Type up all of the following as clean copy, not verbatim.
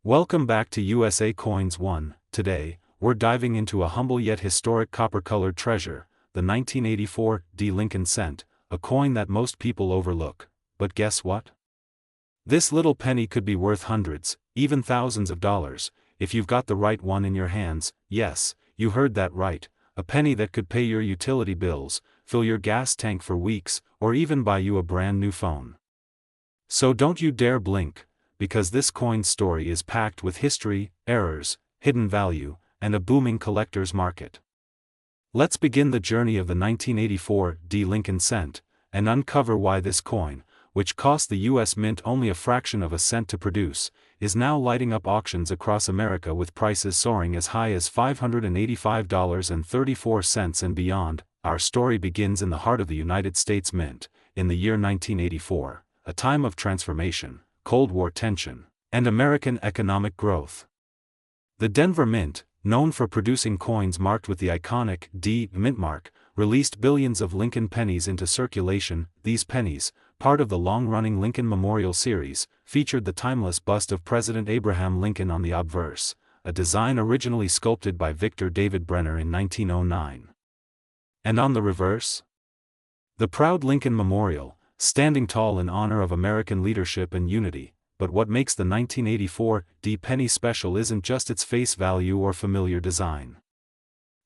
Welcome back to USA Coins 1. Today, we're diving into a humble yet historic copper-colored treasure, the 1984 D. Lincoln cent, a coin that most people overlook. But guess what? This little penny could be worth hundreds, even thousands of dollars, if you've got the right one in your hands. Yes, you heard that right, a penny that could pay your utility bills, fill your gas tank for weeks, or even buy you a brand new phone. So don't you dare blink, because this coin's story is packed with history, errors, hidden value, and a booming collector's market. Let's begin the journey of the 1984 D. Lincoln cent, and uncover why this coin, which cost the U.S. Mint only a fraction of a cent to produce, is now lighting up auctions across America with prices soaring as high as $585.34 and beyond. Our story begins in the heart of the United States Mint, in the year 1984, a time of transformation, Cold War tension, and American economic growth. The Denver Mint, known for producing coins marked with the iconic D mint mark, released billions of Lincoln pennies into circulation. These pennies, part of the long-running Lincoln Memorial series, featured the timeless bust of President Abraham Lincoln on the obverse, a design originally sculpted by Victor David Brenner in 1909. And on the reverse? The proud Lincoln Memorial, standing tall in honor of American leadership and unity. But what makes the 1984 D penny special isn't just its face value or familiar design.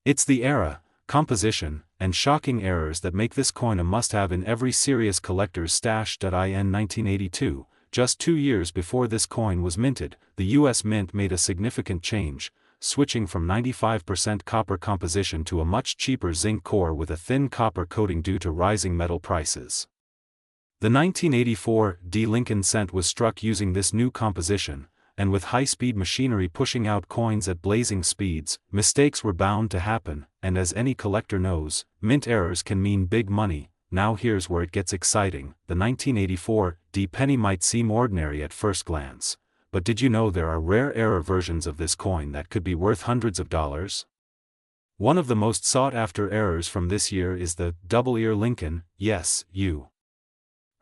It's the era, composition, and shocking errors that make this coin a must-have in every serious collector's stash. In 1982, just 2 years before this coin was minted, the U.S. Mint made a significant change, switching from 95% copper composition to a much cheaper zinc core with a thin copper coating due to rising metal prices. The 1984 D. Lincoln cent was struck using this new composition, and with high-speed machinery pushing out coins at blazing speeds, mistakes were bound to happen, and as any collector knows, mint errors can mean big money. Now here's where it gets exciting. The 1984 D penny might seem ordinary at first glance, but did you know there are rare error versions of this coin that could be worth hundreds of dollars? One of the most sought-after errors from this year is the double-ear Lincoln. Yes, you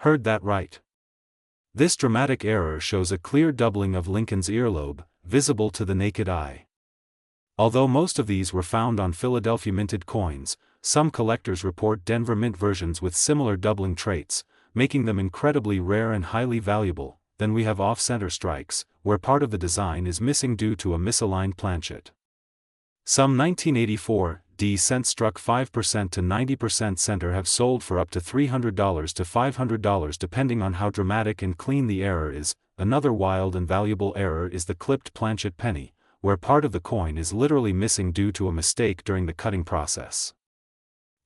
heard that right. This dramatic error shows a clear doubling of Lincoln's earlobe, visible to the naked eye. Although most of these were found on Philadelphia minted coins, some collectors report Denver Mint versions with similar doubling traits, making them incredibly rare and highly valuable. Then we have off-center strikes, where part of the design is missing due to a misaligned planchet. Some 1984 D cents struck 5% to 90% center have sold for up to $300 to $500 depending on how dramatic and clean the error is. Another wild and valuable error is the clipped planchet penny, where part of the coin is literally missing due to a mistake during the cutting process.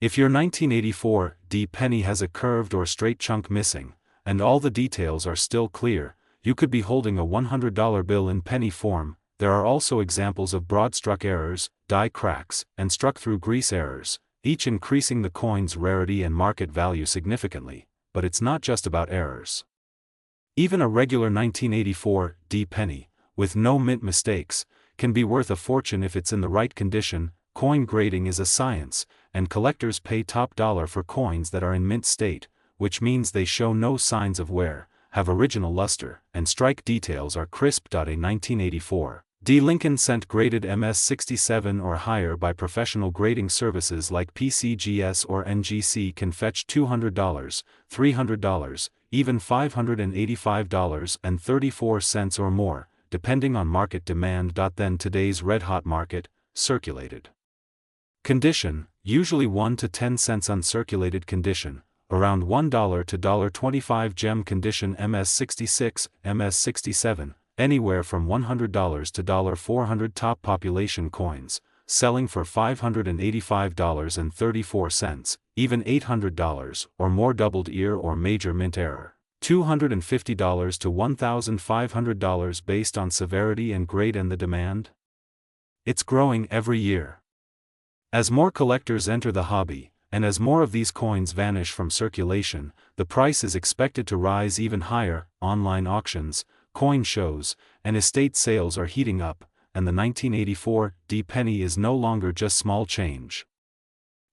If your 1984 D penny has a curved or straight chunk missing, and all the details are still clear, you could be holding a $100 bill in penny form. There are also examples of broad-struck errors, die cracks, and struck-through grease errors, each increasing the coin's rarity and market value significantly. But it's not just about errors. Even a regular 1984 D penny, with no mint mistakes, can be worth a fortune if it's in the right condition. Coin grading is a science, and collectors pay top dollar for coins that are in mint state, which means they show no signs of wear, have original luster, and strike details are crisp. A 1984 D. Lincoln cent graded MS67 or higher by professional grading services like PCGS or NGC can fetch $200, $300, even $585.34 or more, depending on market demand. Then today's red-hot market, circulated condition, usually 1 to 10 cents uncirculated condition, around $1 to $1.25 gem condition MS66, MS67, anywhere from $100 to $400 top population coins, selling for $585.34, even $800 or more doubled ear or major mint error, $250 to $1,500 based on severity and grade and the demand. It's growing every year. As more collectors enter the hobby, and as more of these coins vanish from circulation, the price is expected to rise even higher. Online auctions, coin shows, and estate sales are heating up, and the 1984 D penny is no longer just small change.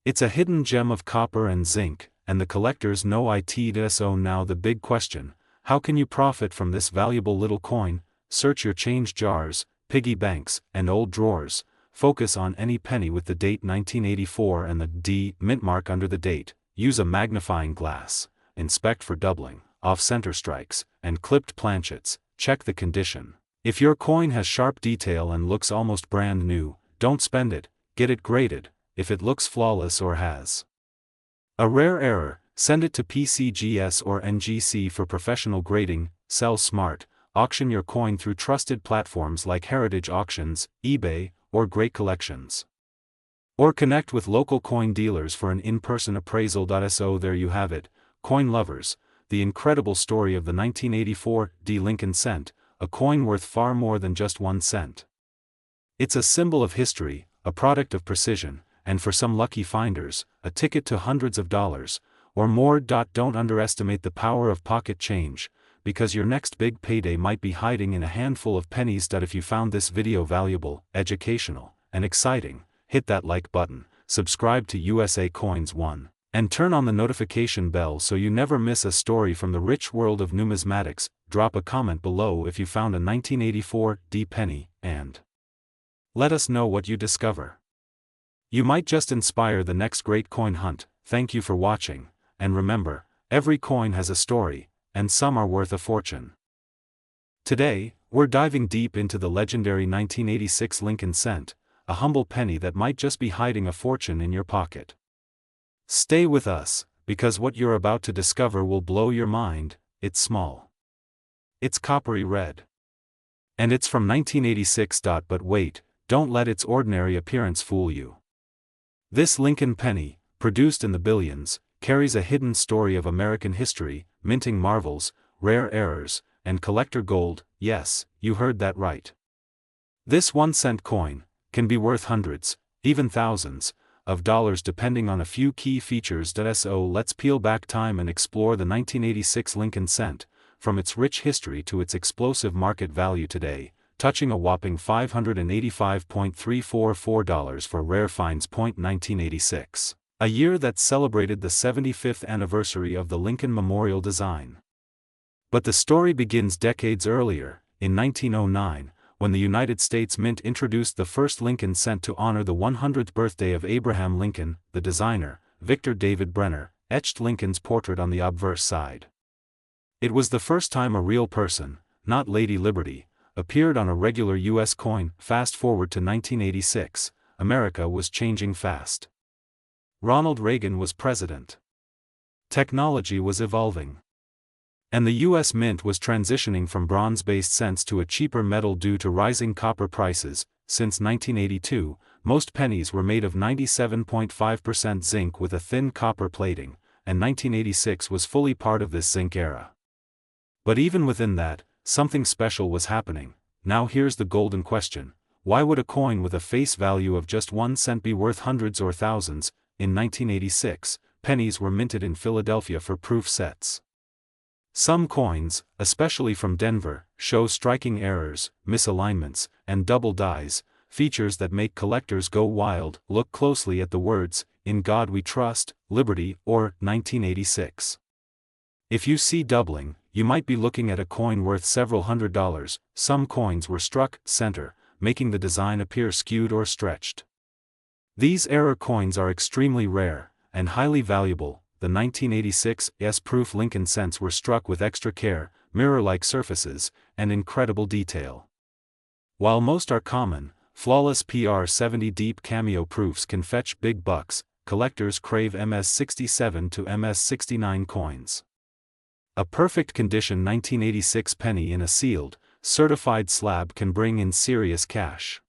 It's a hidden gem of copper and zinc, and the collectors know it. So now the big question: how can you profit from this valuable little coin? search your change jars, piggy banks, and old drawers. Focus on any penny with the date 1984 and the D mint mark under the date. Use a magnifying glass. Inspect for doubling, off-center strikes, and clipped planchets. Check the condition. If your coin has sharp detail and looks almost brand new, don't spend it, get it graded. If it looks flawless or has a rare error, send it to PCGS or NGC for professional grading. Sell smart. Auction your coin through trusted platforms like Heritage Auctions, eBay, or Great Collections. Or connect with local coin dealers for an in-person appraisal. So there you have it, coin lovers, the incredible story of the 1984 D Lincoln cent, a coin worth far more than just 1 cent. It's a symbol of history, a product of precision, and for some lucky finders, a ticket to hundreds of dollars, or more. Don't underestimate the power of pocket change, because your next big payday might be hiding in a handful of pennies. If you found this video valuable, educational, and exciting, hit that like button, subscribe to USA Coins 1, and turn on the notification bell so you never miss a story from the rich world of numismatics. Drop a comment below if you found a 1984 D penny, and let us know what you discover. You might just inspire the next great coin hunt. Thank you for watching, and remember, every coin has a story, and some are worth a fortune. Today, we're diving deep into the legendary 1986 Lincoln cent, a humble penny that might just be hiding a fortune in your pocket. Stay with us, because what you're about to discover will blow your mind. It's small. It's coppery red. And it's from 1986. But wait, don't let its ordinary appearance fool you. This Lincoln penny, produced in the billions, carries a hidden story of American history, minting marvels, rare errors, and collector gold. Yes, you heard that right. This 1-cent coin can be worth hundreds, even thousands, of dollars depending on a few key features. So let's peel back time and explore the 1986 Lincoln cent, from its rich history to its explosive market value today, touching a whopping $585.344 for rare finds. 1986, a year that celebrated the 75th anniversary of the Lincoln Memorial design. But the story begins decades earlier, in 1909, when the United States Mint introduced the first Lincoln cent to honor the 100th birthday of Abraham Lincoln. The designer, Victor David Brenner, etched Lincoln's portrait on the obverse side. It was the first time a real person, not Lady Liberty, appeared on a regular U.S. coin. Fast forward to 1986, America was changing fast. Ronald Reagan was president. Technology was evolving. And the U.S. Mint was transitioning from bronze-based cents to a cheaper metal due to rising copper prices. Since 1982, most pennies were made of 97.5% zinc with a thin copper plating, and 1986 was fully part of this zinc era. But even within that, something special was happening. Now here's the golden question: why would a coin with a face value of just 1 cent be worth hundreds or thousands? In 1986, pennies were minted in Philadelphia for proof sets. Some coins, especially from Denver, show striking errors, misalignments, and double dies, features that make collectors go wild. Look closely at the words, "In God We Trust," "Liberty," or 1986. If you see doubling, you might be looking at a coin worth several $100s. Some coins were struck center, making the design appear skewed or stretched. These error coins are extremely rare, and highly valuable. The 1986 S-proof Lincoln cents were struck with extra care, mirror-like surfaces, and incredible detail. While most are common, flawless PR70 deep cameo proofs can fetch big bucks. Collectors crave MS67 to MS69 coins. A perfect condition 1986 penny in a sealed, certified slab can bring in serious cash.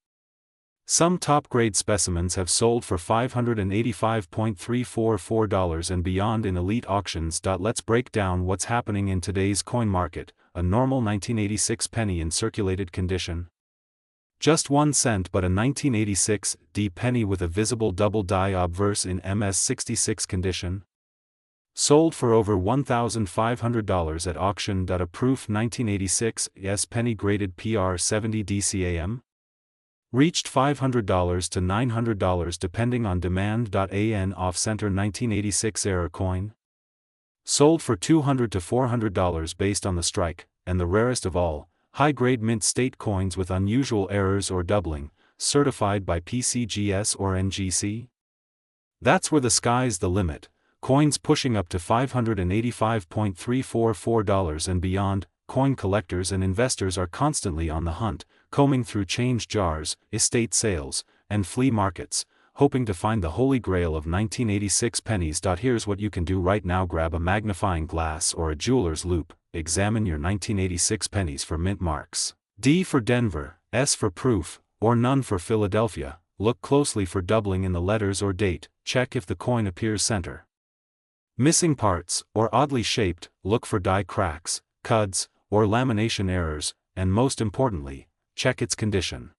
Some top-grade specimens have sold for $585.344 and beyond in elite auctions. Let's break down what's happening in today's coin market. A normal 1986 penny in circulated condition. Just 1 cent, but a 1986 D penny with a visible double die obverse in MS66 condition. Sold for over $1,500 at auction. A proof 1986 S penny graded PR70 DCAM. Reached $500 to $900 depending on demand. An off-center 1986 error coin. Sold for $200 to $400 based on the strike, and the rarest of all, high-grade mint state coins with unusual errors or doubling, certified by PCGS or NGC? That's where the sky's the limit, coins pushing up to $585.344 and beyond. Coin collectors and investors are constantly on the hunt, combing through change jars, estate sales, and flea markets, hoping to find the holy grail of 1986 pennies. Here's what you can do right now: grab a magnifying glass or a jeweler's loupe, examine your 1986 pennies for mint marks. D for Denver, S for proof, or none for Philadelphia. Look closely for doubling in the letters or date. Check if the coin appears center missing parts, or oddly shaped. Look for die cracks, cuds, or lamination errors, and most importantly, check its condition.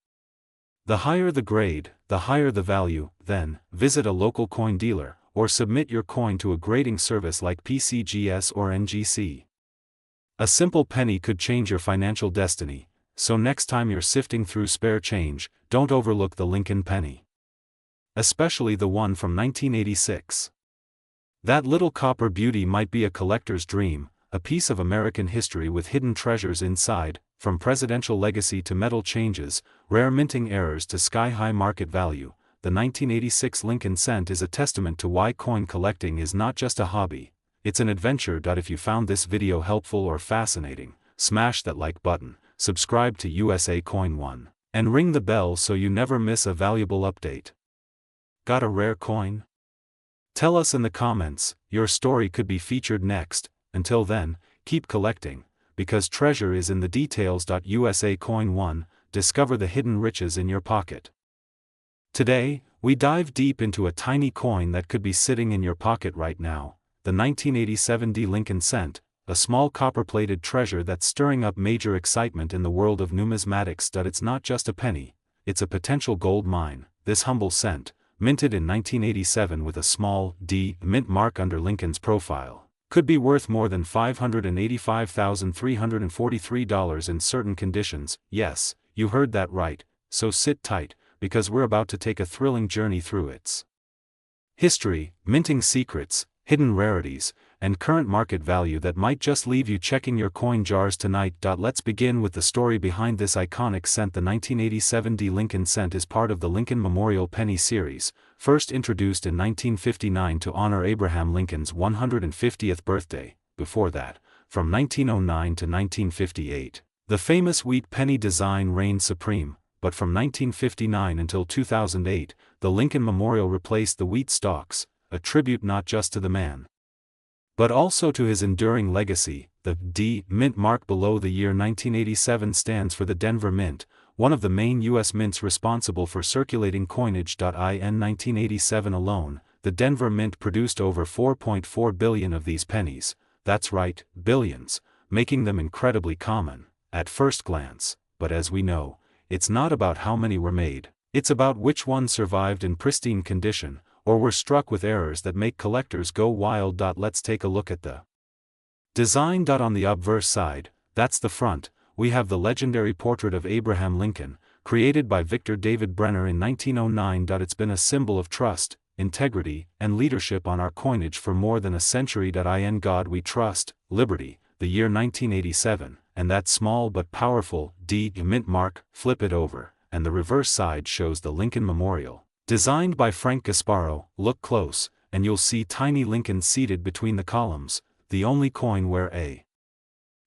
The higher the grade, the higher the value. Then, visit a local coin dealer, or submit your coin to a grading service like PCGS or NGC. A simple penny could change your financial destiny, so next time you're sifting through spare change, don't overlook the Lincoln penny. Especially the one from 1986. That little copper beauty might be a collector's dream, a piece of American history with hidden treasures inside, from presidential legacy to metal changes, rare minting errors to sky-high market value. The 1986 Lincoln cent is a testament to why coin collecting is not just a hobby, it's an adventure. If you found this video helpful or fascinating, smash that like button, subscribe to USA Coin One, and ring the bell so you never miss a valuable update. Got a rare coin? Tell us in the comments, your story could be featured next. Until then, keep collecting, because treasure is in the details. USA Coin One, discover the hidden riches in your pocket. Today, we dive deep into a tiny coin that could be sitting in your pocket right now, the 1987 D Lincoln cent, a small copper-plated treasure that's stirring up major excitement in the world of numismatics. It's not just a penny, it's a potential gold mine. This humble cent, minted in 1987 with a small D mint mark under Lincoln's profile, could be worth more than $585,343 in certain conditions. Yes, you heard that right, so sit tight, because we're about to take a thrilling journey through its history, minting secrets, hidden rarities, and current market value that might just leave you checking your coin jars tonight. Let's begin with the story behind this iconic cent. The 1987 D Lincoln cent is part of the Lincoln Memorial Penny Series, first introduced in 1959 to honor Abraham Lincoln's 150th birthday. Before that, from 1909 to 1958, the famous wheat penny design reigned supreme, but from 1959 until 2008, the Lincoln Memorial replaced the wheat stalks, a tribute not just to the man, but also to his enduring legacy. The D mint mark below the year 1987 stands for the Denver Mint, one of the main U.S. mints responsible for circulating coinage. In 1987 alone, the Denver Mint produced over 4.4 billion of these pennies. That's right, billions, making them incredibly common at first glance. But as we know, it's not about how many were made, it's about which ones survived in pristine condition, or were struck with errors that make collectors go wild. Let's take a look at the design. On the obverse side, that's the front, we have the legendary portrait of Abraham Lincoln, created by Victor David Brenner in 1909. It's been a symbol of trust, integrity, and leadership on our coinage for more than a century. In God we trust, liberty, the year 1987, and that small but powerful D mint mark. Flip it over, and the reverse side shows the Lincoln Memorial, designed by Frank Gasparo. Look close, and you'll see tiny Lincolns seated between the columns, the only coin where a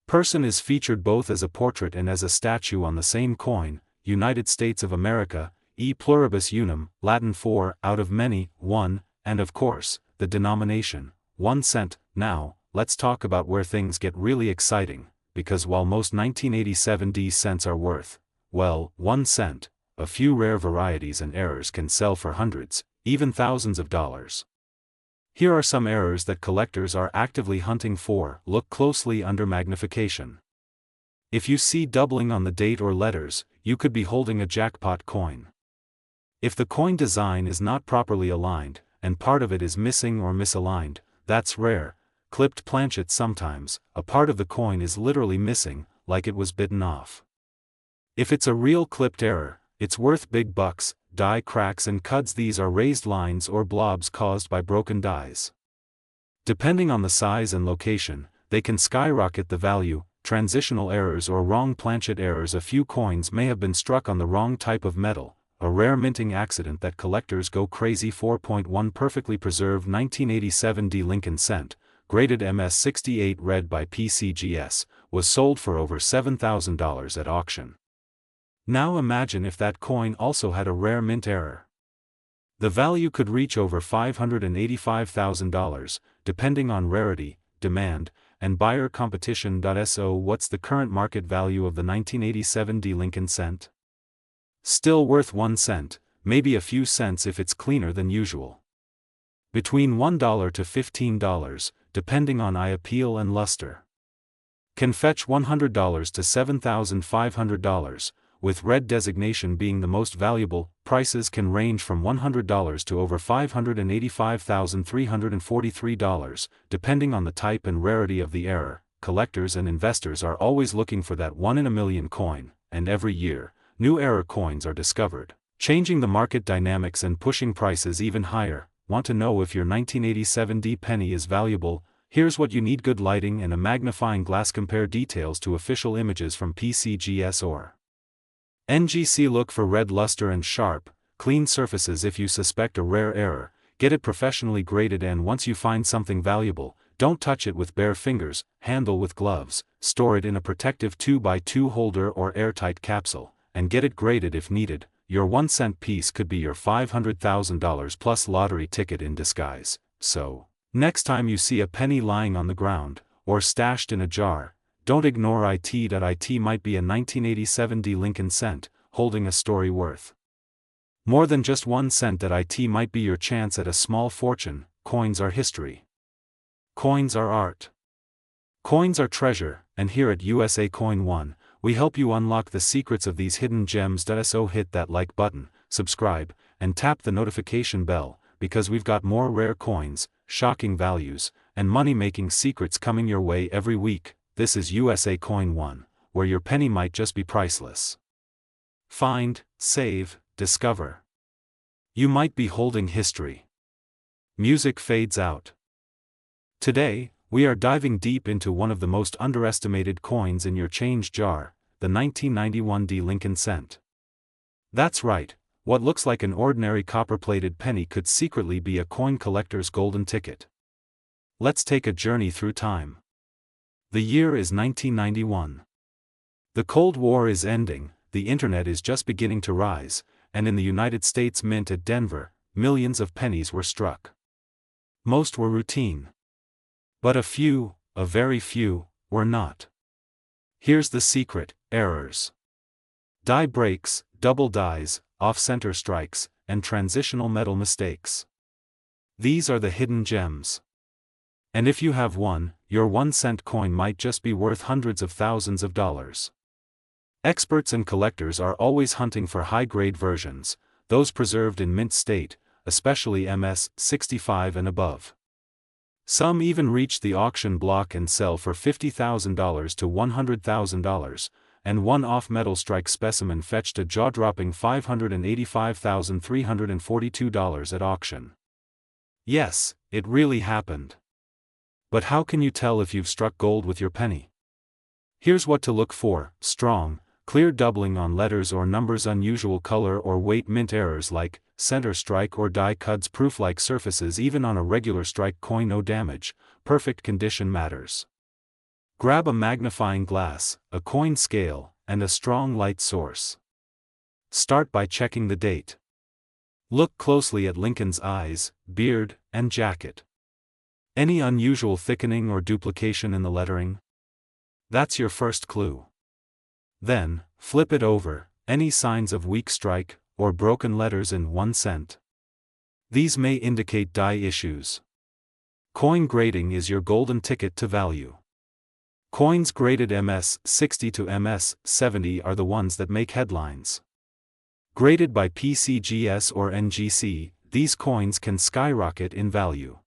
person is featured both as a portrait and as a statue on the same coin. United States of America, e pluribus unum, Latin for, out of many, one, and of course, the denomination, 1 cent. Now, let's talk about where things get really exciting, because while most 1987 D cents are worth, well, 1 cent, a few rare varieties and errors can sell for hundreds, even thousands of dollars. Here are some errors that collectors are actively hunting for. Look closely under magnification. If you see doubling on the date or letters, you could be holding a jackpot coin. If the coin design is not properly aligned, and part of it is missing or misaligned, that's rare. Clipped planchet. Sometimes, a part of the coin is literally missing, like it was bitten off. If it's a real clipped error, it's worth big bucks. Die cracks and cuds. These are raised lines or blobs caused by broken dies. Depending on the size and location, they can skyrocket the value. transitional errors or wrong planchet errors. A few coins may have been struck on the wrong type of metal, a rare minting accident that collectors go crazy for. 1 Perfectly preserved 1987 D Lincoln cent, graded MS68 read by PCGS, was sold for over $7,000 at auction. Now imagine if that coin also had a rare mint error. The value could reach over $585,000, depending on rarity, demand, and buyer competition. So what's the current market value of the 1987 D Lincoln cent? Still worth 1 cent, maybe a few cents if it's cleaner than usual. Between $1 to $15, depending on eye appeal and luster. Can fetch $100 to $7,500, with red designation being the most valuable. Prices can range from $100 to over $585,343, depending on the type and rarity of the error. Collectors and investors are always looking for that 1 in a million coin, and every year, new error coins are discovered, changing the market dynamics and pushing prices even higher. Want to know if your 1987 D penny is valuable? Here's what you need: good lighting and a magnifying glass. Compare details to official images from PCGS or NGC. Look for red luster and sharp, clean surfaces. If you suspect a rare error, get it professionally graded, and once you find something valuable, don't touch it with bare fingers, handle with gloves, store it in a protective 2x2 holder or airtight capsule, and get it graded if needed. Your 1 cent piece could be your $500,000 plus lottery ticket in disguise. So, next time you see a penny lying on the ground, or stashed in a jar, don't ignore it. It might be a 1987 D Lincoln cent, holding a story worth more than just 1 cent. It might be your chance at a small fortune. Coins are history. Coins are art. Coins are treasure, and here at USA Coin One, we help you unlock the secrets of these hidden gems. So hit that like button, subscribe, and tap the notification bell, because we've got more rare coins, shocking values, and money-making secrets coming your way every week. This is USA Coin One, where your penny might just be priceless. Find, save, discover. You might be holding history. Music fades out. Today, we are diving deep into one of the most underestimated coins in your change jar, the 1991 D Lincoln cent. That's right, what looks like an ordinary copper-plated penny could secretly be a coin collector's golden ticket. Let's take a journey through time. The year is 1991. The Cold War is ending, the internet is just beginning to rise, and in the United States Mint at Denver, millions of pennies were struck. Most were routine. But a few, a very few, were not. Here's the secret: errors. Die breaks, double dies, off-center strikes, and transitional metal mistakes. These are the hidden gems. And if you have one, your 1 cent coin might just be worth hundreds of thousands of dollars. Experts and collectors are always hunting for high-grade versions, those preserved in mint state, especially MS65 and above. Some even reach the auction block and sell for $50,000 to $100,000, and one off-metal strike specimen fetched a jaw-dropping $585,342 at auction. Yes, it really happened. But how can you tell if you've struck gold with your penny? Here's what to look for: strong, clear doubling on letters or numbers, unusual color or weight, mint errors like center strike or die cuts, proof-like surfaces even on a regular strike coin, no damage, perfect condition matters. Grab a magnifying glass, a coin scale, and a strong light source. Start by checking the date. Look closely at Lincoln's eyes, beard, and jacket. Any unusual thickening or duplication in the lettering? That's your first clue. Then, flip it over. Any signs of weak strike, or broken letters in 1 cent? These may indicate die issues. Coin grading is your golden ticket to value. Coins graded MS60 to MS70 are the ones that make headlines. Graded by PCGS or NGC, these coins can skyrocket in value.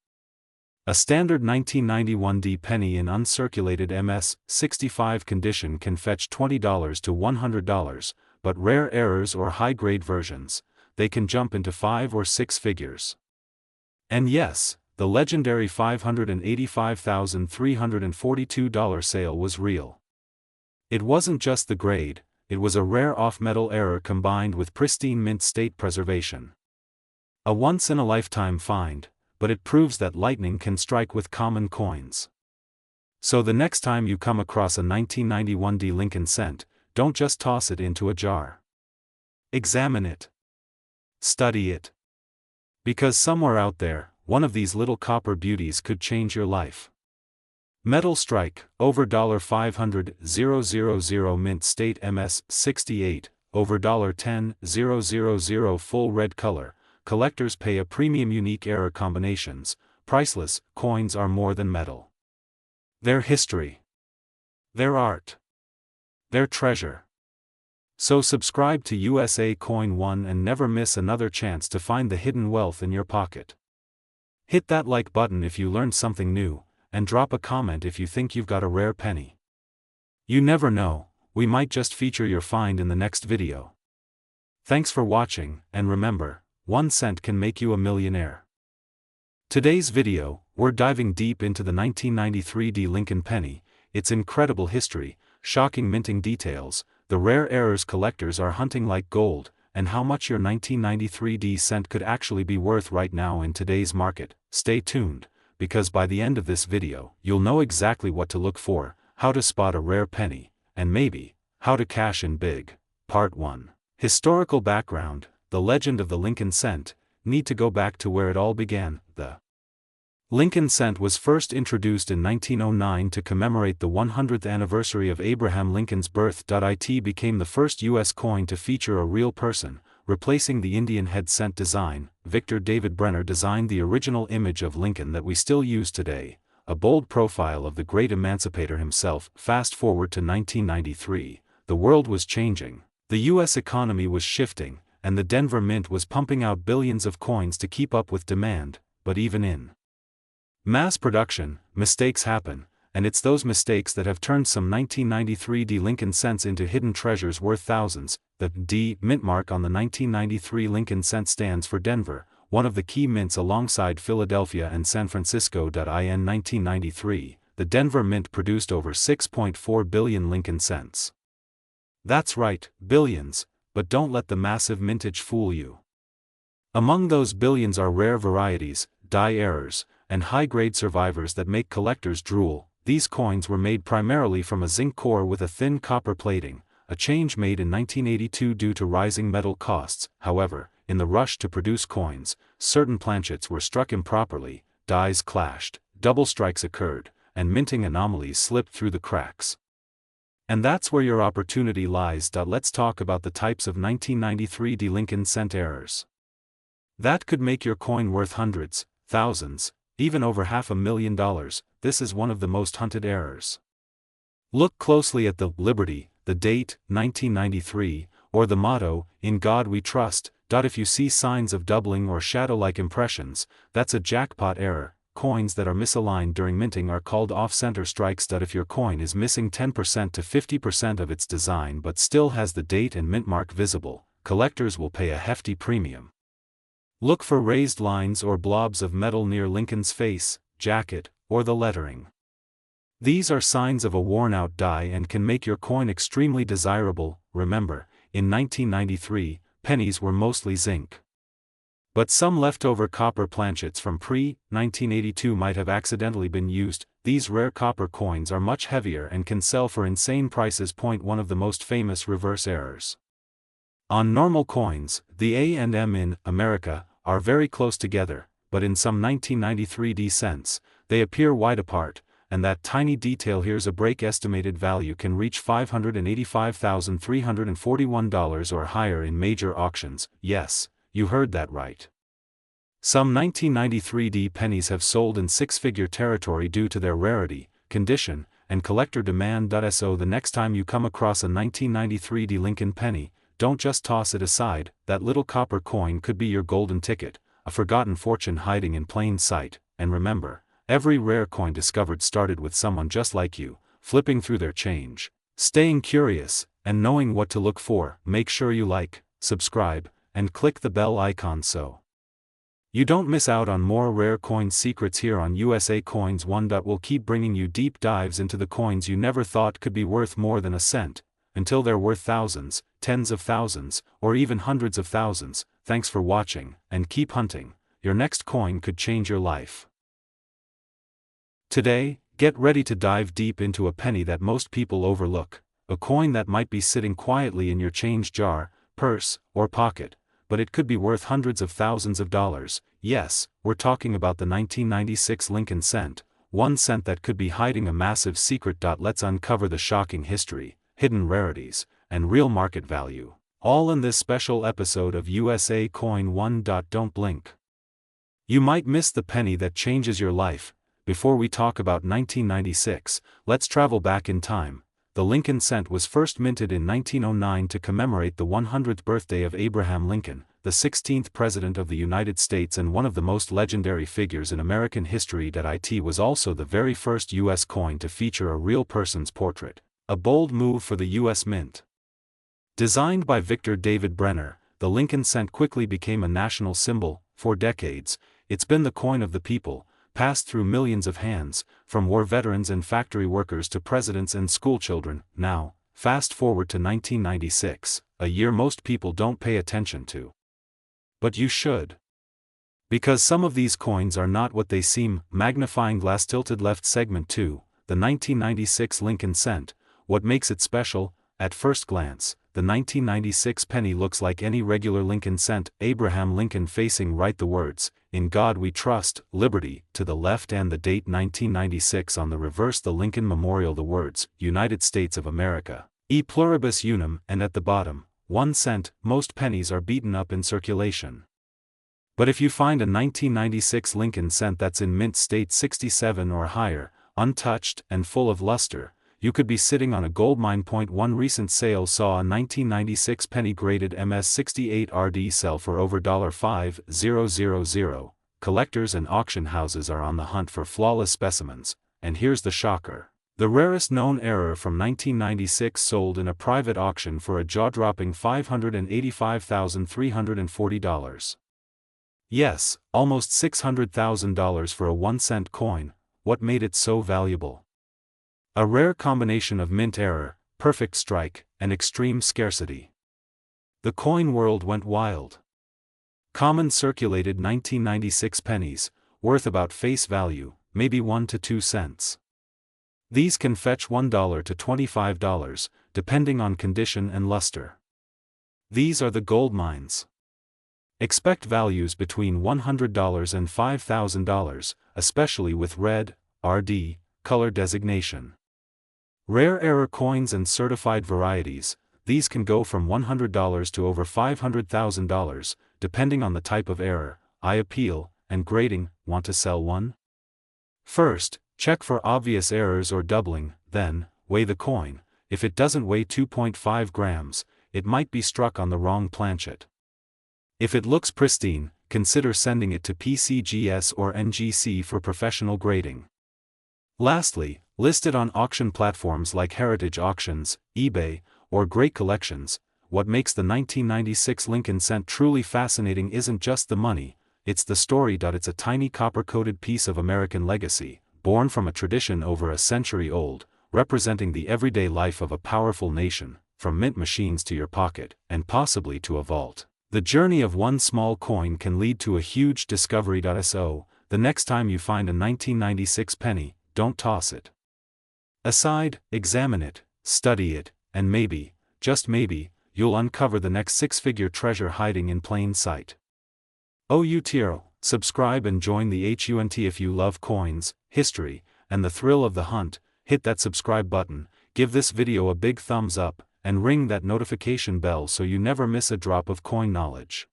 A standard 1991 D penny in uncirculated MS65 condition can fetch $20 to $100, but rare errors or high-grade versions, they can jump into 5 or 6 figures. And yes, the legendary $585,342 sale was real. It wasn't just the grade, it was a rare off-metal error combined with pristine mint state preservation. A once-in-a-lifetime find, but it proves that lightning can strike with common coins. So the next time you come across a 1991 D Lincoln cent, don't just toss it into a jar. Examine it. Study it. Because somewhere out there, one of these little copper beauties could change your life. Metal strike, over $500,000 mint state MS68, over $10,000 full red color. Collectors pay a premium. Unique error combinations, priceless. Coins are more than metal. Their history. Their art. Their treasure. So subscribe to USA Coin One and never miss another chance to find the hidden wealth in your pocket. Hit that like button if you learned something new, and drop a comment if you think you've got a rare penny. You never know, we might just feature your find in the next video. Thanks for watching, and remember, 1 cent can make you a millionaire. Today's video, we're diving deep into the 1993 D Lincoln penny, its incredible history, shocking minting details, the rare errors collectors are hunting like gold, and how much your 1993 D cent could actually be worth right now in today's market. Stay tuned, because by the end of this video, you'll know exactly what to look for, how to spot a rare penny, and maybe, how to cash in big. Part 1. Historical background. The legend of the Lincoln cent. Need to go back to where it all began. The Lincoln cent was first introduced in 1909 to commemorate the 100th anniversary of Abraham Lincoln's birth. It became the first U.S. coin to feature a real person, replacing the Indian head cent design. Victor David Brenner designed the original image of Lincoln that we still use today, a bold profile of the great emancipator himself. Fast forward to 1993, the world was changing, the U.S. economy was shifting, and the Denver Mint was pumping out billions of coins to keep up with demand. But even in mass production, mistakes happen, and it's those mistakes that have turned some 1993 D Lincoln cents into hidden treasures worth thousands. The D mint mark on the 1993 Lincoln cent stands for Denver, one of the key mints alongside Philadelphia and San Francisco. In 1993, the Denver Mint produced over 6.4 billion Lincoln cents. That's right, billions, but don't let the massive mintage fool you. Among those billions are rare varieties, die errors, and high-grade survivors that make collectors drool. These coins were made primarily from a zinc core with a thin copper plating, a change made in 1982 due to rising metal costs. However, in the rush to produce coins, certain planchets were struck improperly, dies clashed, double strikes occurred, and minting anomalies slipped through the cracks. And that's where your opportunity lies. Let's talk about the types of 1993 D Lincoln cent errors that could make your coin worth hundreds, thousands, even over $500,000. This is one of the most hunted errors. Look closely at the Liberty, the date, 1993, or the motto, "In God We Trust." If you see signs of doubling or shadow-like impressions, that's a jackpot error. Coins that are misaligned during minting are called off-center strikes. If your coin is missing 10% to 50% of its design but still has the date and mint mark visible, collectors will pay a hefty premium. Look for raised lines or blobs of metal near Lincoln's face, jacket, or the lettering. These are signs of a worn-out die and can make your coin extremely desirable. Remember, in 1993, pennies were mostly zinc. But some leftover copper planchets from pre-1982 might have accidentally been used. These rare copper coins are much heavier and can sell for insane prices. One of the most famous reverse errors. On normal coins, the A and M in America are very close together, but in some 1993 D cents, they appear wide apart, and that tiny detail. Here's a break. Estimated value can reach $585,341 or higher in major auctions. Yes, you heard that right. Some 1993 D pennies have sold in six-figure territory due to their rarity, condition, and collector demand. So the next time you come across a 1993 D Lincoln penny, don't just toss it aside. That little copper coin could be your golden ticket, a forgotten fortune hiding in plain sight. And remember, every rare coin discovered started with someone just like you, flipping through their change, staying curious, and knowing what to look for. Make sure you like, subscribe, and click the bell icon so You don't miss out on more rare coin secrets here on USA Coins 1. We'll keep bringing you deep dives into the coins you never thought could be worth more than a cent, until they're worth thousands, tens of thousands, or even hundreds of thousands. Thanks for watching, and keep hunting. Your next coin could change your life. Today, get ready to dive deep into a penny that most people overlook, a coin that might be sitting quietly in your change jar, purse, or pocket, but it could be worth hundreds of thousands of dollars. Yes, we're talking about the 1996 Lincoln cent, 1 cent that could be hiding a massive secret. Let's uncover the shocking history, hidden rarities, and real market value, all in this special episode of USA Coin 1. Don't blink. You might miss the penny that changes your life. Before we talk about 1996, let's travel back in time. The Lincoln cent was first minted in 1909 to commemorate the 100th birthday of Abraham Lincoln, the 16th President of the United States and one of the most legendary figures in American history. It was also the very first U.S. coin to feature a real person's portrait, a bold move for the U.S. Mint. Designed by Victor David Brenner, the Lincoln cent quickly became a national symbol. For decades, it's been the coin of the people, passed through millions of hands, from war veterans and factory workers to presidents and schoolchildren. Now, fast forward to 1996, a year most people don't pay attention to. But you should. Because some of these coins are not what they seem. Magnifying glass tilted left. Segment 2, the 1996 Lincoln cent. What makes it special? At first glance, the 1996 penny looks like any regular Lincoln cent. Abraham Lincoln facing right, the words, "In God We Trust," liberty, to the left, and the date 1996 on the reverse. The Lincoln Memorial, the words, "United States of America, e pluribus unum," and at the bottom, 1 cent. Most pennies are beaten up in circulation. But if you find a 1996 Lincoln cent that's in mint state 67 or higher, untouched and full of luster, you could be sitting on a goldmine. One recent sale saw a 1996 penny graded MS68 RD sell for over $5,000. Collectors and auction houses are on the hunt for flawless specimens, and here's the shocker. The rarest known error from 1996 sold in a private auction for a jaw-dropping $585,340. Yes, almost $600,000 for a 1 cent coin. What made it so valuable? A rare combination of mint error, perfect strike, and extreme scarcity. The coin world went wild. Common circulated 1996 pennies, worth about face value, maybe 1 to 2 cents. These can fetch $1 to $25, depending on condition and luster. These are the gold mines. Expect values between $100 and $5,000, especially with red, RD, color designation. Rare error coins and certified varieties, these can go from $100 to over $500,000, depending on the type of error. Eye appeal, and grading. Want to sell one? First, check for obvious errors or doubling, then, weigh the coin. If it doesn't weigh 2.5 grams, it might be struck on the wrong planchet. If it looks pristine, consider sending it to PCGS or NGC for professional grading. Lastly, listed on auction platforms like Heritage Auctions, eBay, or Great Collections. What makes the 1996 Lincoln cent truly fascinating isn't just the money, it's the story. It's a tiny copper-coated piece of American legacy, born from a tradition over a century old, representing the everyday life of a powerful nation, from mint machines to your pocket, and possibly to a vault. The journey of one small coin can lead to a huge discovery. So, the next time you find a 1996 penny, don't toss it aside, examine it, study it, and maybe, just maybe, you'll uncover the next six-figure treasure hiding in plain sight. Subscribe and join the HUNT. If you love coins, history, and the thrill of the hunt, hit that subscribe button, give this video a big thumbs up, and ring that notification bell so you never miss a drop of coin knowledge.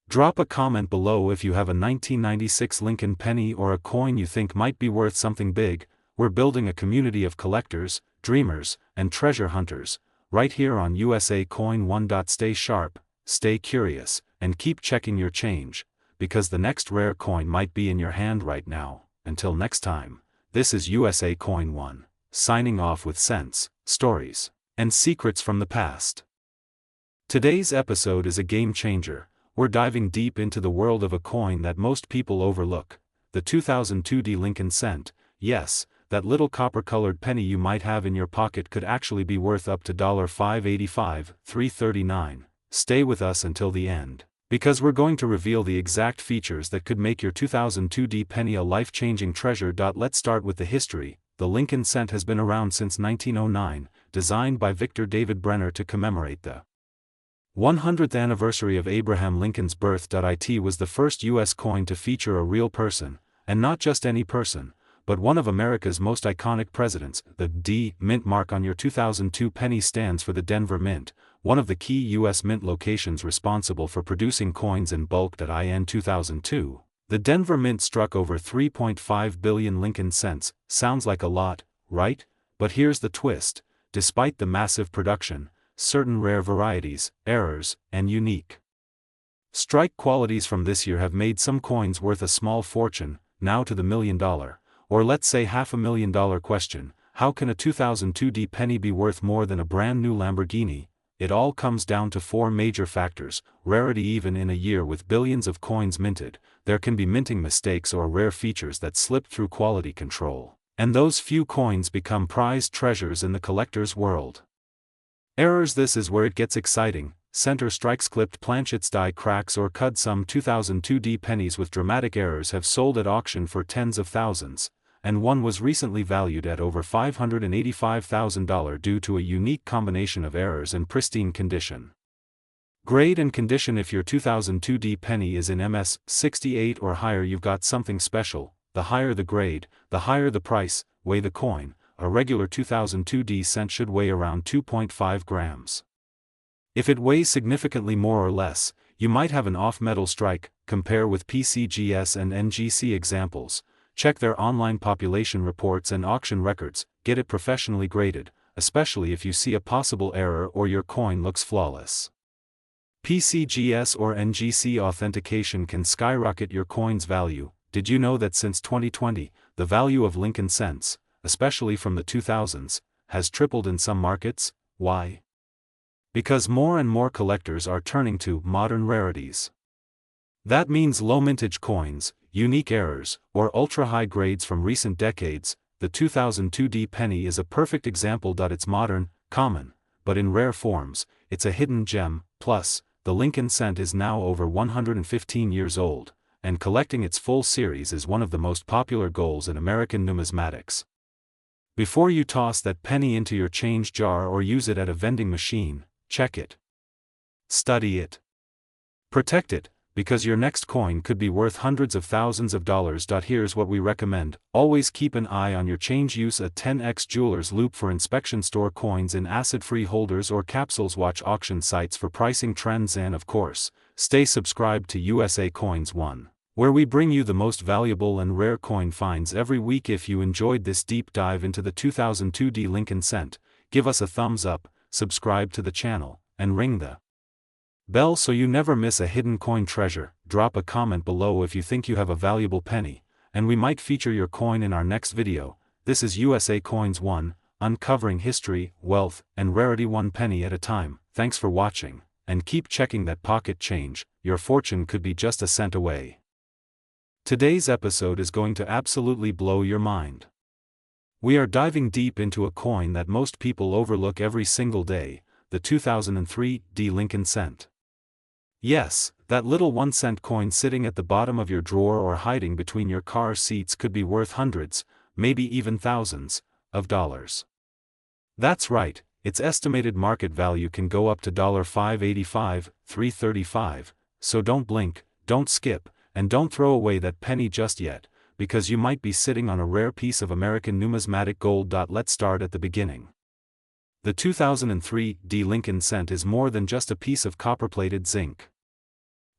Drop a comment below if you have a 1996 Lincoln penny or a coin you think might be worth something big. We're building a community of collectors, dreamers, and treasure hunters, right here on USA Coin 1. Stay sharp, stay curious, and keep checking your change, because the next rare coin might be in your hand right now. Until next time, this is USA Coin 1, signing off with cents, stories, and secrets from the past. Today's episode is a game changer, we're diving deep into the world of a coin that most people overlook, the 2002 Lincoln cent. Yes, that little copper-colored penny you might have in your pocket could actually be worth up to $5.85, $3.39. Stay with us until the end, because we're going to reveal the exact features that could make your 2002 penny a life-changing treasure. Let's start with the history. The Lincoln cent has been around since 1909, designed by Victor David Brenner to commemorate the 100th anniversary of Abraham Lincoln's birth. It was the first U.S. coin to feature a real person, and not just any person, but one of America's most iconic presidents. The D Mint mark on your 2002 penny stands for the Denver Mint, one of the key U.S. mint locations responsible for producing coins in bulk. In 2002, the Denver Mint struck over 3.5 billion Lincoln cents. Sounds like a lot, right? But here's the twist: despite the massive production, certain rare varieties, errors, and unique strike qualities from this year have made some coins worth a small fortune. Now to the $1 million, or let's say $500,000 question: how can a 2002 penny be worth more than a brand new Lamborghini? It all comes down to four major factors: rarity. Even in a year with billions of coins minted, there can be minting mistakes or rare features that slip through quality control, and those few coins become prized treasures in the collector's world. Errors. This is where it gets exciting. Center strikes, clipped planchets, die cracks, or cut. Some 2002 pennies with dramatic errors have sold at auction for tens of thousands, and one was recently valued at over $585,000 due to a unique combination of errors and pristine condition. Grade and condition. If your 2002 penny is in MS 68 or higher, you've got something special. The higher the grade, the higher the price. Weigh the coin. A regular 2002 cent should weigh around 2.5 grams. If it weighs significantly more or less, you might have an off-metal strike. Compare with PCGS and NGC examples. Check their online population reports and auction records. Get it professionally graded, especially if you see a possible error or your coin looks flawless. PCGS or NGC authentication can skyrocket your coin's value. Did you know that since 2020, the value of Lincoln cents, especially from the 2000s, has tripled in some markets? Why? Because more and more collectors are turning to modern rarities. That means low mintage coins, unique errors, or ultra-high grades from recent decades. The 2002 penny is a perfect example. It's modern, common, but in rare forms. It's a hidden gem. Plus, the Lincoln cent is now over 115 years old, and collecting its full series is one of the most popular goals in American numismatics. Before you toss that penny into your change jar or use it at a vending machine, check it. Study it. Protect it, because your next coin could be worth hundreds of thousands of dollars. Here's what we recommend: always keep an eye on your change. Use a 10x jeweler's loupe for inspection. Store coins in acid-free holders or capsules. Watch auction sites for pricing trends. And of course, stay subscribed to USA Coins 1, where we bring you the most valuable and rare coin finds every week. If you enjoyed this deep dive into the 2002 Lincoln cent, give us a thumbs up, subscribe to the channel, and ring the bell so you never miss a hidden coin treasure. Drop a comment below if you think you have a valuable penny, and we might feature your coin in our next video. This is USA Coins 1, uncovering history, wealth, and rarity one penny at a time. Thanks for watching, and keep checking that pocket change. Your fortune could be just a cent away. Today's episode is going to absolutely blow your mind. We are diving deep into a coin that most people overlook every single day, the 2003 Lincoln cent. Yes, that little 1-cent coin sitting at the bottom of your drawer or hiding between your car seats could be worth hundreds, maybe even thousands, of dollars. That's right, its estimated market value can go up to $5.85, $3.35, so don't blink, don't skip, and don't throw away that penny just yet, because you might be sitting on a rare piece of American numismatic gold. Let's start at the beginning. The 2003 Lincoln cent is more than just a piece of copper-plated zinc.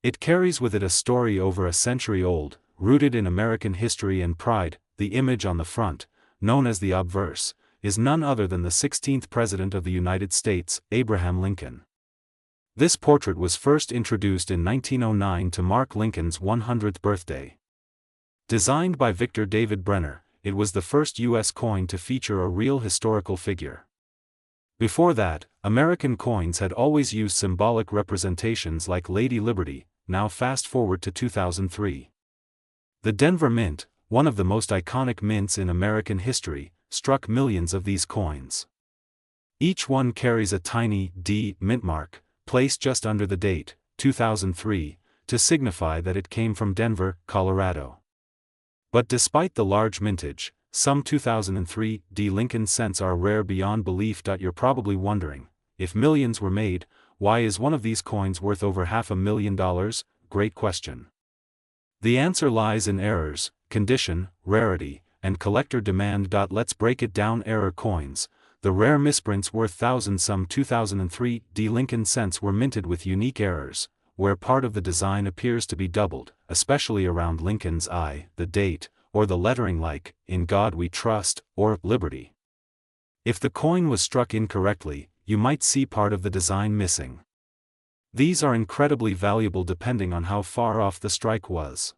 It carries with it a story over a century old, rooted in American history and pride. The image on the front, known as the obverse, is none other than the 16th President of the United States, Abraham Lincoln. This portrait was first introduced in 1909 to mark Lincoln's 100th birthday. Designed by Victor David Brenner, it was the first U.S. coin to feature a real historical figure. Before that, American coins had always used symbolic representations like Lady Liberty, Now fast forward to 2003. The Denver Mint, one of the most iconic mints in American history, struck millions of these coins. Each one carries a tiny D mint mark, placed just under the date, 2003, to signify that it came from Denver, Colorado. But despite the large mintage, some 2003 D Lincoln cents are rare beyond belief. You're probably wondering, if millions were made, why is one of these coins worth over $500,000? Great question. The answer lies in errors, condition, rarity, and collector demand. Let's break it down. Error coins. The rare misprints worth thousands. Some 2003 D Lincoln cents were minted with unique errors, where part of the design appears to be doubled, especially around Lincoln's I, the date, or the lettering like, "In God We Trust," or "Liberty." If the coin was struck incorrectly, you might see part of the design missing. These are incredibly valuable depending on how far off the strike was.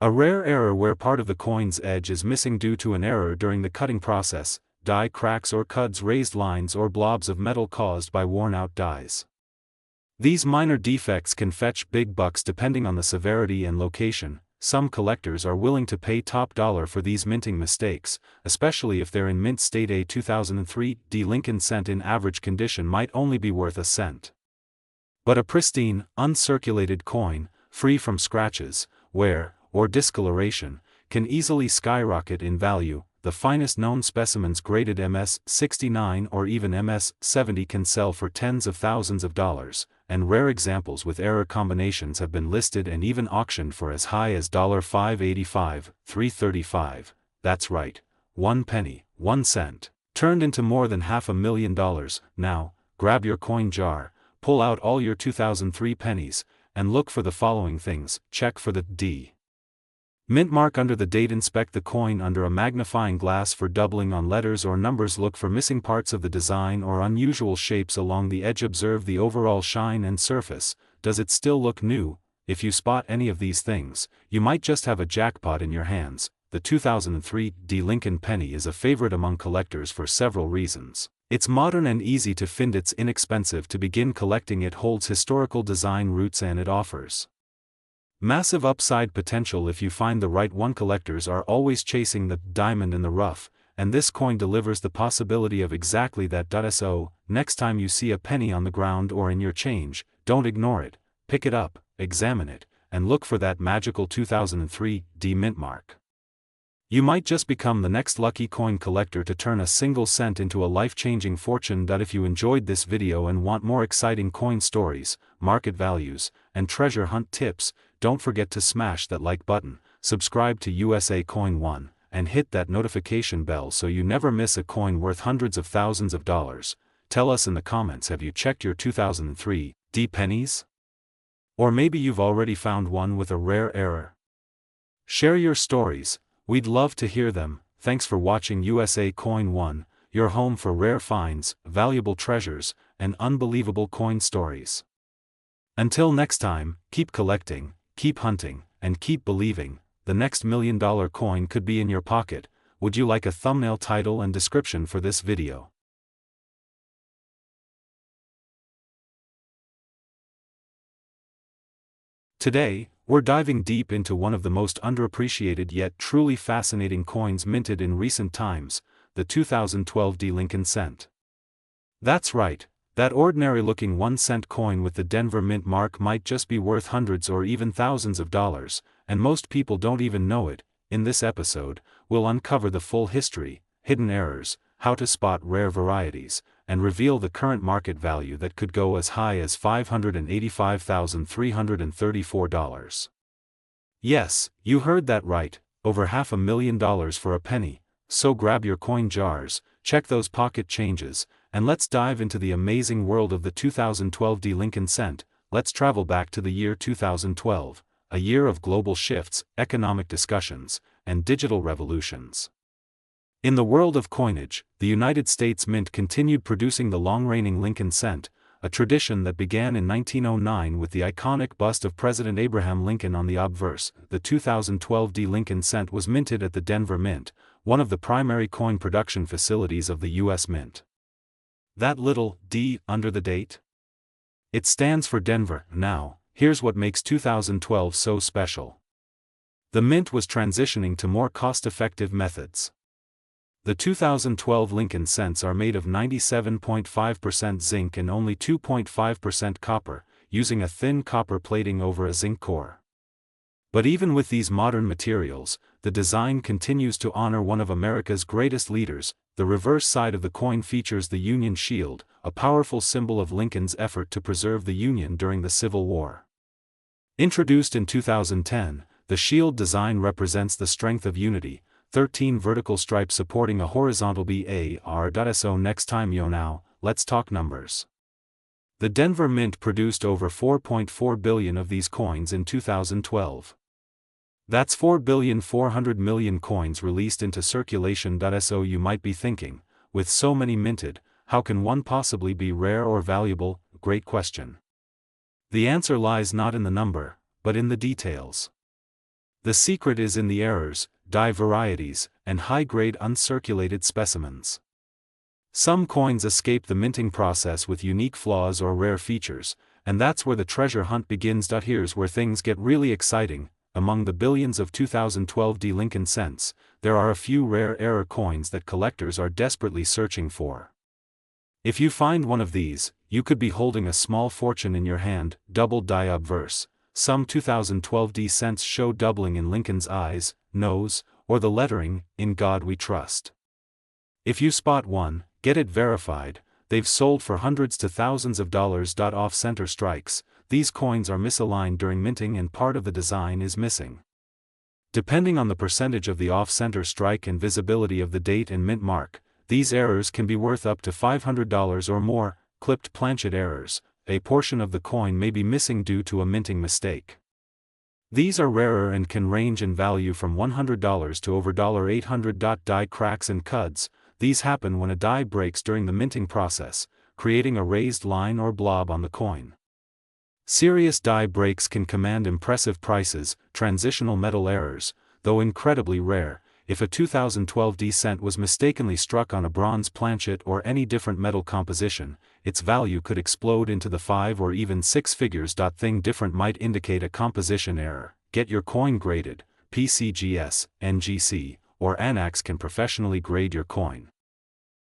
A rare error where part of the coin's edge is missing due to an error during the cutting process, die cracks or cuts, raised lines or blobs of metal caused by worn-out dies. These minor defects can fetch big bucks depending on the severity and location. Some collectors are willing to pay top dollar for these minting mistakes, especially if they're in mint state. A 2003 D Lincoln cent in average condition might only be worth a cent. But a pristine, uncirculated coin, free from scratches, wear, or discoloration, can easily skyrocket in value. The finest known specimens graded MS-69 or even MS-70 can sell for tens of thousands of dollars, and rare examples with error combinations have been listed and even auctioned for as high as $585, $335, that's right, 1 penny, 1 cent, turned into more than $500,000. Now, grab your coin jar, pull out all your 2003 pennies, and look for the following things. Check for the D mint mark under the date. Inspect the coin under a magnifying glass for doubling on letters or numbers. Look for missing parts of the design or unusual shapes along the edge. Observe the overall shine and surface. Does it still look new? If you spot any of these things, you might just have a jackpot in your hands. The 2003 D Lincoln penny is a favorite among collectors for several reasons. It's modern and easy to find. It's inexpensive to begin collecting. It holds historical design roots and it offers massive upside potential if you find the right one. Collectors are always chasing the diamond in the rough, and this coin delivers the possibility of exactly that. So, next time you see a penny on the ground or in your change, don't ignore it, pick it up, examine it, and look for that magical 2003 D mint mark. You might just become the next lucky coin collector to turn a single cent into a life-changing fortune. If you enjoyed this video and want more exciting coin stories, market values, and treasure hunt tips, don't forget to smash that like button, subscribe to USA Coin One, and hit that notification bell so you never miss a coin worth hundreds of thousands of dollars. Tell us in the comments, have you checked your 2003 D pennies? Or maybe you've already found one with a rare error. Share your stories, we'd love to hear them. Thanks for watching USA Coin One, your home for rare finds, valuable treasures, and unbelievable coin stories. Until next time, keep collecting, keep hunting, and keep believing. The next $1 million coin could be in your pocket. Would you like a thumbnail title and description for this video? Today, we're diving deep into one of the most underappreciated yet truly fascinating coins minted in recent times, the 2012 D Lincoln cent. That's right. That ordinary-looking 1-cent coin with the Denver Mint mark might just be worth hundreds or even thousands of dollars, and most people don't even know it. In this episode, we'll uncover the full history, hidden errors, how to spot rare varieties, and reveal the current market value that could go as high as $585,334. Yes, you heard that right, over $500,000 for a penny. So grab your coin jars, check those pocket changes, and let's dive into the amazing world of the 2012 D Lincoln cent. Let's travel back to the year 2012, a year of global shifts, economic discussions, and digital revolutions. In the world of coinage, the United States Mint continued producing the long-reigning Lincoln cent, a tradition that began in 1909 with the iconic bust of President Abraham Lincoln on the obverse. The 2012 D Lincoln cent was minted at the Denver Mint, one of the primary coin production facilities of the U.S. Mint. That little D under the date? It stands for Denver. Now, here's what makes 2012 so special. The mint was transitioning to more cost-effective methods. The 2012 Lincoln cents are made of 97.5% zinc and only 2.5% copper, using a thin copper plating over a zinc core. But even with these modern materials, the design continues to honor one of America's greatest leaders. The reverse side of the coin features the Union Shield, a powerful symbol of Lincoln's effort to preserve the Union during the Civil War. Introduced in 2010, the shield design represents the strength of unity, 13 vertical stripes supporting a horizontal bar. Next time now, let's talk numbers. The Denver Mint produced over 4.4 billion of these coins in 2012. That's 4,400,000,000 coins released into circulation. So you might be thinking, with so many minted, how can one possibly be rare or valuable? Great question. The answer lies not in the number, but in the details. The secret is in the errors, die varieties, and high-grade uncirculated specimens. Some coins escape the minting process with unique flaws or rare features, and that's where the treasure hunt begins. Here's where things get really exciting. Among the billions of 2012 Lincoln cents, there are a few rare error coins that collectors are desperately searching for. If you find one of these, you could be holding a small fortune in your hand. Doubled die obverse. Some 2012 cents show doubling in Lincoln's eyes, nose, or the lettering, "In God We Trust." If you spot one, get it verified. They've sold for hundreds to thousands of dollars. Off-center strikes. These coins are misaligned during minting and part of the design is missing. Depending on the percentage of the off-center strike and visibility of the date and mint mark, these errors can be worth up to $500 or more. Clipped planchet errors. A portion of the coin may be missing due to a minting mistake. These are rarer and can range in value from $100 to over $800. Die cracks and cuds. These happen when a die breaks during the minting process, creating a raised line or blob on the coin. Serious die breaks can command impressive prices. Transitional metal errors, though incredibly rare, if a 2012 cent was mistakenly struck on a bronze planchet or any different metal composition, its value could explode into the 5 or even 6 figures. Thing different might indicate a composition error. Get your coin graded. PCGS, NGC, or ANAX can professionally grade your coin.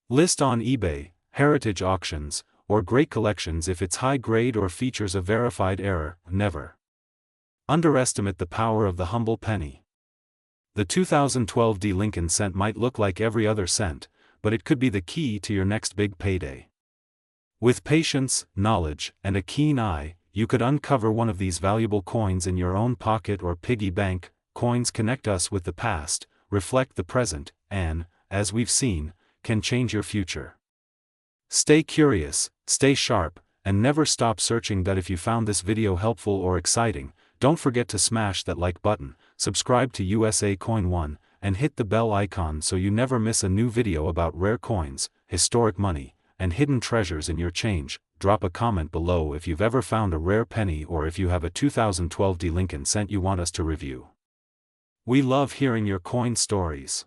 List on eBay, heritage auctions, or great collections if it's high grade or features a verified error. Never underestimate the power of the humble penny. The 2012 Lincoln cent might look like every other cent, but it could be the key to your next big payday. With patience, knowledge, and a keen eye, you could uncover one of these valuable coins in your own pocket or piggy bank. Coins connect us with the past, reflect the present, and, as we've seen, can change your future. Stay curious, stay sharp, and never stop searching. If you found this video helpful or exciting, don't forget to smash that like button, subscribe to USA Coin One, and hit the bell icon so you never miss a new video about rare coins, historic money, and hidden treasures in your change. Drop a comment below if you've ever found a rare penny or if you have a 2012 Lincoln cent you want us to review. We love hearing your coin stories.